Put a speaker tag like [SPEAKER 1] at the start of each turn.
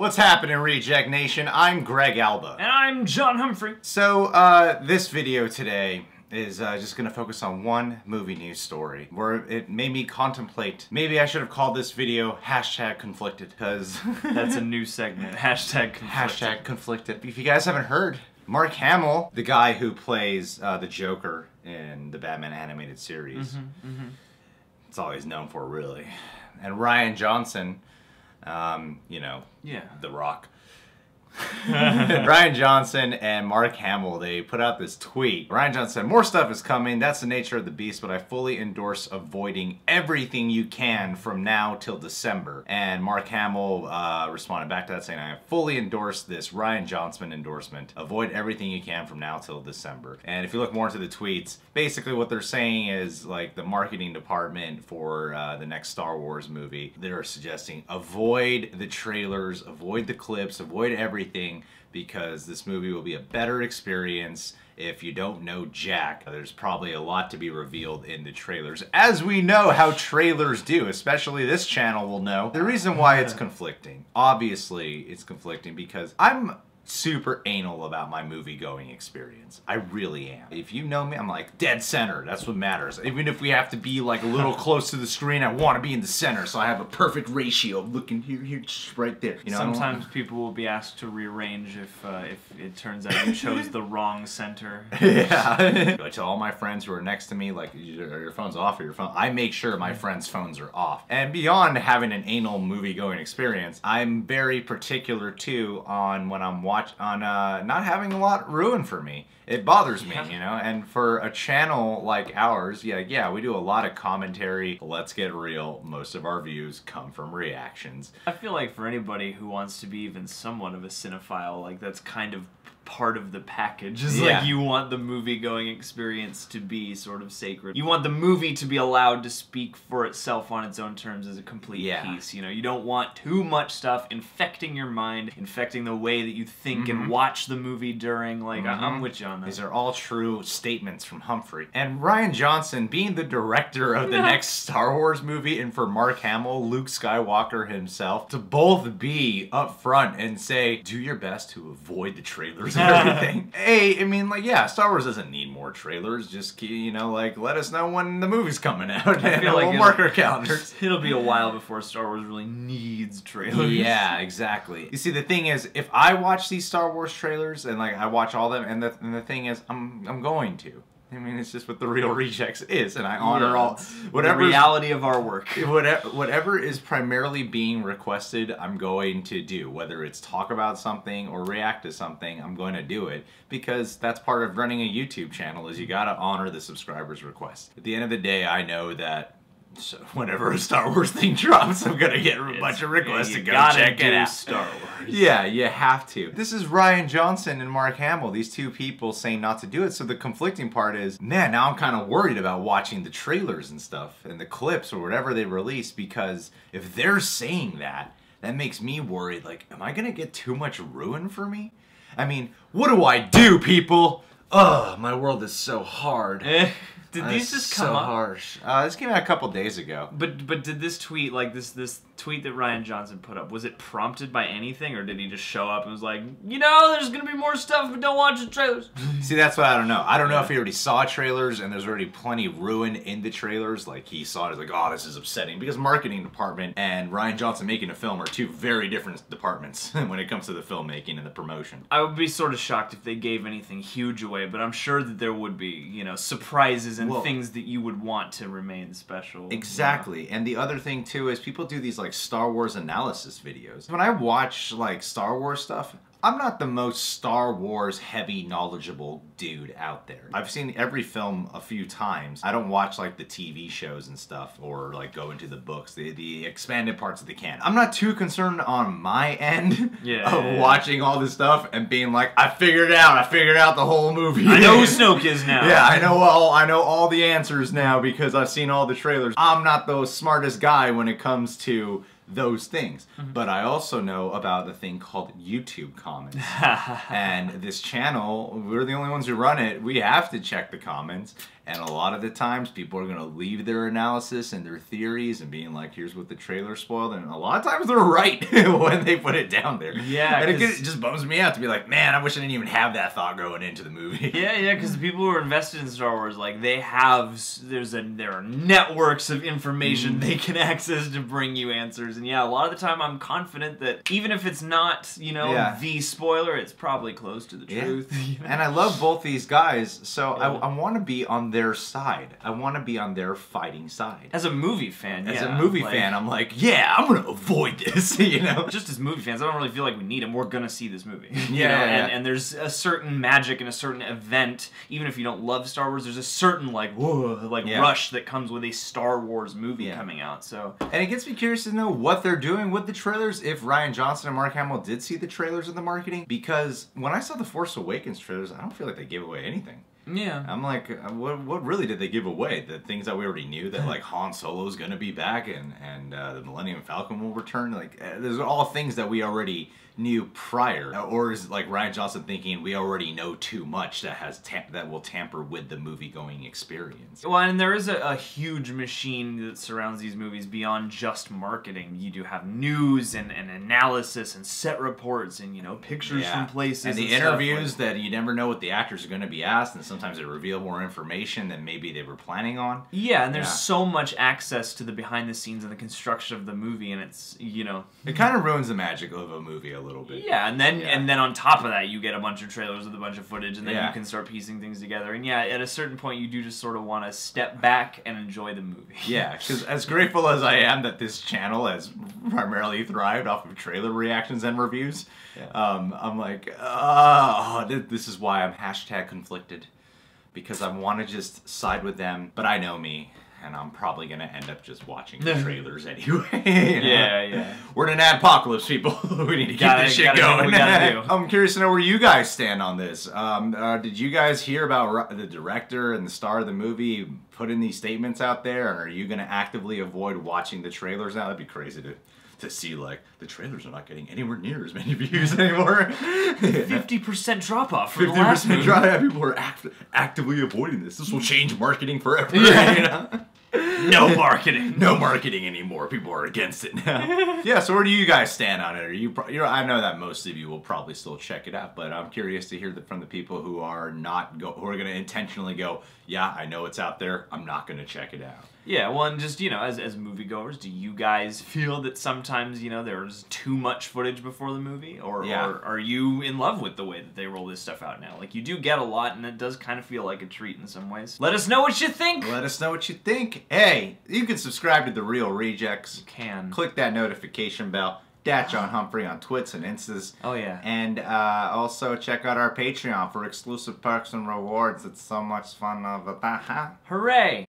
[SPEAKER 1] What's happening, Reject Nation? I'm Greg Alba.
[SPEAKER 2] And I'm John Humphrey.
[SPEAKER 1] So, this video today is just gonna focus on one movie news story where it made me contemplate, maybe I should have called this video #conflicted, because
[SPEAKER 2] That's a new segment. #conflicted.
[SPEAKER 1] #conflicted. If you guys haven't heard, Mark Hamill, the guy who plays the Joker in the Batman animated series, it's all he's known for, really. And Rian Johnson, you know, The Rock. Rian Johnson and Mark Hamill, they put out this tweet. Rian Johnson said, "More stuff is coming. That's the nature of the beast, but I fully endorse avoiding everything you can from now till December." And Mark Hamill responded back to that saying, "I fully endorse this Rian Johnson endorsement. Avoid everything you can from now till December." And if you look more into the tweets, basically what they're saying is, like, the marketing department for the next Star Wars movie, they're suggesting avoid the trailers, avoid the clips, avoid everything, because this movie will be a better experience if you don't know Jack. There's probably a lot to be revealed in the trailers, as we know how trailers do, especially this channel will know. The reason why it's conflicting, obviously it's conflicting because I'm super anal about my movie-going experience. I really am. If you know me, I'm like dead center. That's what matters. Even if we have to be like a little close to the screen, I want to be in the center, so I have a perfect ratio of looking here, just right there. You know,
[SPEAKER 2] sometimes people will be asked to rearrange if it turns out you chose the wrong center.
[SPEAKER 1] Yeah. I tell all my friends who are next to me, like, your phone's off or your phone. I make sure my friends' phones are off. And beyond having an anal movie-going experience, I'm very particular too on when I'm not having a lot ruined for me. It bothers me, you know, and for a channel like ours, yeah, we do a lot of commentary. Let's get real. Most of our views come from reactions.
[SPEAKER 2] I feel like for anybody who wants to be even somewhat of a cinephile, like, that's kind of part of the package. Is like, you want the movie-going experience to be sort of sacred. You want the movie to be allowed to speak for itself on its own terms as a complete piece. You know, you don't want too much stuff infecting your mind, infecting the way that you think and watch the movie during. Like, I'm with you on that.
[SPEAKER 1] These are all true statements from Humphrey. And Rian Johnson, being the director of the next Star Wars movie, and for Mark Hamill, Luke Skywalker himself, to both be up front and say, do your best to avoid the trailers and everything. Hey, I mean, like, yeah, Star Wars doesn't need more trailers. Just, you know, like, let us know when the movie's coming out. I feel like we'll mark our calendars.
[SPEAKER 2] It'll be a while before Star Wars really needs trailers.
[SPEAKER 1] Yeah, exactly. You see, the thing is, if I watch these Star Wars trailers and, like, I watch all them, and the thing is, I'm going to. I mean, it's just what the Real Rejects is, and I honor all whatever
[SPEAKER 2] the reality of our work.
[SPEAKER 1] Whatever is primarily being requested, I'm going to do. Whether it's talk about something or react to something, I'm going to do it, because that's part of running a YouTube channel. Is you got to honor the subscribers' request. At the end of the day, I know that. So whenever a Star Wars thing drops, I'm gonna get a bunch of requests to go check it out.
[SPEAKER 2] Star Wars.
[SPEAKER 1] Yeah, you have to. This is Rian Johnson and Mark Hamill, these two people saying not to do it. So the conflicting part is, man, now I'm kind of worried about watching the trailers and stuff and the clips or whatever they release, because if they're saying that, that makes me worried. Like, am I gonna get too much ruined for me? I mean, what do I do, people? Ugh, my world is so hard.
[SPEAKER 2] Did these just come
[SPEAKER 1] so
[SPEAKER 2] up?
[SPEAKER 1] Harsh. This came out a couple days ago.
[SPEAKER 2] But did this tweet, like this tweet that Rian Johnson put up, was it prompted by anything, or did he just show up and was like, you know, there's gonna be more stuff, but don't watch the trailers?
[SPEAKER 1] See, that's what I don't know. I don't know if he already saw trailers and there's already plenty ruined in the trailers. Like, he saw it as like, oh, this is upsetting, because marketing department and Rian Johnson making a film are two very different departments when it comes to the filmmaking and the promotion.
[SPEAKER 2] I would be sort of shocked if they gave anything huge away, but I'm sure that there would be, you know, surprises and things that you would want to remain special.
[SPEAKER 1] Exactly. You know? And the other thing too is people do these like Star Wars analysis videos. When I watch like Star Wars stuff, I'm not the most Star Wars heavy knowledgeable dude out there. I've seen every film a few times. I don't watch like the TV shows and stuff, or like go into the books, the expanded parts of the canon. I'm not too concerned on my end of watching all this stuff and being like, I figured out the whole movie.
[SPEAKER 2] I know who Snoke is now.
[SPEAKER 1] Yeah, I know all the answers now because I've seen all the trailers. I'm not the smartest guy when it comes to those things. But I also know about the thing called YouTube comments. And this channel, we're the only ones who run it. We have to check the comments. And a lot of the times, people are going to leave their analysis and their theories and being like, here's what the trailer spoiled. And a lot of times they're right when they put it down there.
[SPEAKER 2] Yeah.
[SPEAKER 1] And it just bums me out to be like, man, I wish I didn't even have that thought going into the movie.
[SPEAKER 2] Yeah, because the people who are invested in Star Wars, like, there are networks of information they can access to bring you answers. And yeah, a lot of the time I'm confident that even if it's not, the spoiler, it's probably close to the truth.
[SPEAKER 1] And I love both these guys, so I want to be on their side. I want to be on their fighting side.
[SPEAKER 2] As a movie fan,
[SPEAKER 1] As a movie fan, I'm like, yeah, I'm going to avoid this,
[SPEAKER 2] Just as movie fans, I don't really feel like we need them. We're going to see this movie. And there's a certain magic and a certain event, even if you don't love Star Wars, there's a certain, rush that comes with a Star Wars movie coming out, so.
[SPEAKER 1] And it gets me curious to know what they're doing with the trailers, if Rian Johnson and Mark Hamill did see the trailers and the marketing, because when I saw the Force Awakens trailers, I don't feel like they gave away anything.
[SPEAKER 2] Yeah.
[SPEAKER 1] I'm like, what really did they give away? The things that we already knew, that like Han Solo's gonna be back and the Millennium Falcon will return. Like, those are all things that we already knew prior. Or is like Rian Johnson thinking we already know too much that will tamper with the movie going experience?
[SPEAKER 2] Well, and there is a huge machine that surrounds these movies beyond just marketing. You do have news and analysis and set reports and pictures from places
[SPEAKER 1] and the interviews that you never know what the actors are going to be asked, and sometimes they reveal more information than maybe they were planning on.
[SPEAKER 2] Yeah, and there's so much access to the behind the scenes and the construction of the movie, and it's
[SPEAKER 1] it kind of ruins the magic of a movie a little bit.
[SPEAKER 2] Yeah, and then on top of that, you get a bunch of trailers with a bunch of footage, and then you can start piecing things together. And yeah, at a certain point, you do just sort of want to step back and enjoy the movie.
[SPEAKER 1] Yeah, because as grateful as I am that this channel has primarily thrived off of trailer reactions and reviews, I'm like, this is why I'm #conflicted. Because I want to just side with them, but I know me, and I'm probably going to end up just watching the trailers anyway.
[SPEAKER 2] Yeah.
[SPEAKER 1] We're in an adpocalypse, people. We need to keep this shit going. I'm curious to know where you guys stand on this. Did you guys hear about the director and the star of the movie putting these statements out there, and are you going to actively avoid watching the trailers now? That'd be crazy to see, like, the trailers are not getting anywhere near as many views anymore.
[SPEAKER 2] 50% drop off from the last movie.
[SPEAKER 1] 50% drop off. People are actively avoiding this. This will change marketing forever.
[SPEAKER 2] No marketing.
[SPEAKER 1] No marketing anymore. People are against it now. Yeah, so where do you guys stand on it? I know that most of you will probably still check it out, but I'm curious to hear from the people who are who are going to intentionally go, yeah, I know it's out there, I'm not going to check it out.
[SPEAKER 2] Yeah, well, and just, as moviegoers, do you guys feel that sometimes, there's too much footage before the movie? Or are you in love with the way that they roll this stuff out now? Like, you do get a lot, and it does kind of feel like a treat in some ways. Let us know what you think!
[SPEAKER 1] Let us know what you think. Hey, you can subscribe to The Real Rejects.
[SPEAKER 2] You can.
[SPEAKER 1] Click that notification bell. John Humphrey on Twits and Instas.
[SPEAKER 2] Oh, yeah.
[SPEAKER 1] And also check out our Patreon for exclusive perks and rewards. It's so much fun. Hooray!